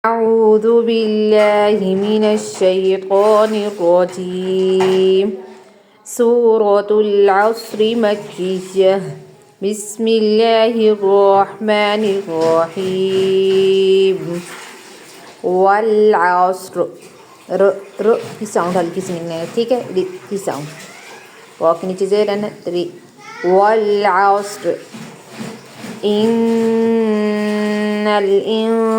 أعوذ بالله من الشيطان الرجيم سورة العصر مكية بسم الله الرحمن الرحيم والعصر ر کی ساؤنڈ ہلکی سی نکلے گا ٹھیک ہے کی ساؤنڈ واو کے نیچے زیر ہے نا 3 والعصر ان الانسان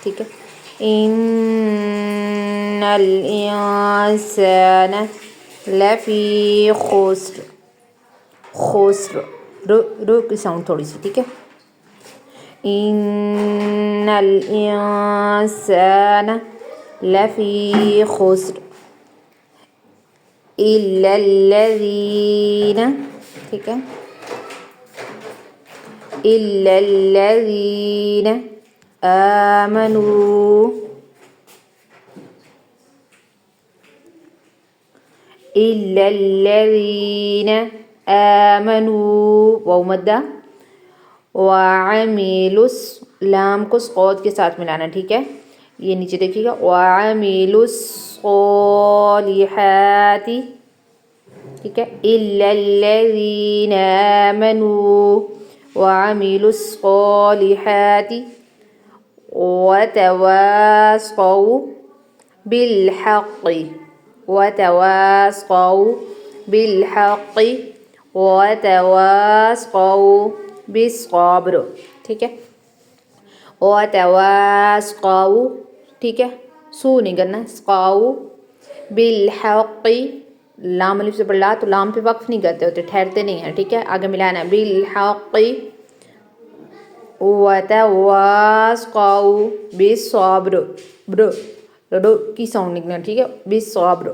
ٹھیک ہے ان الانسان لفی خسر خسر رو کی ساؤنڈ تھوڑی سی ٹھیک ہے ان الانسان لفی خسر الا الذین ٹھیک ہے الا الذین آمنوا الا الذین آمنوا واو مدہ وعملوا لام کو صاد کے ساتھ ملانا ٹھیک ہے یہ نیچے دیکھیے گا وعملوا الصالحات ٹھیک ہے الا الذین آمنوا وعملوا الصالحات وتواصوا بالحق وتواصوا بالحق وتواصوا بالصبر ٹھیک ہے وتواصوا ٹھیک ہے سو نہیں کرنا سقاؤ بالحق لام الف سے پڑھا تو لام پہ وقف نہیں کرتے ہوتے ٹھہرتے نہیں ہیں ٹھیک ہے آگے ملانا بالحق وتواصوا بالصبر برو کی ساؤنڈ نکلنا ٹھیک ہے بالصبر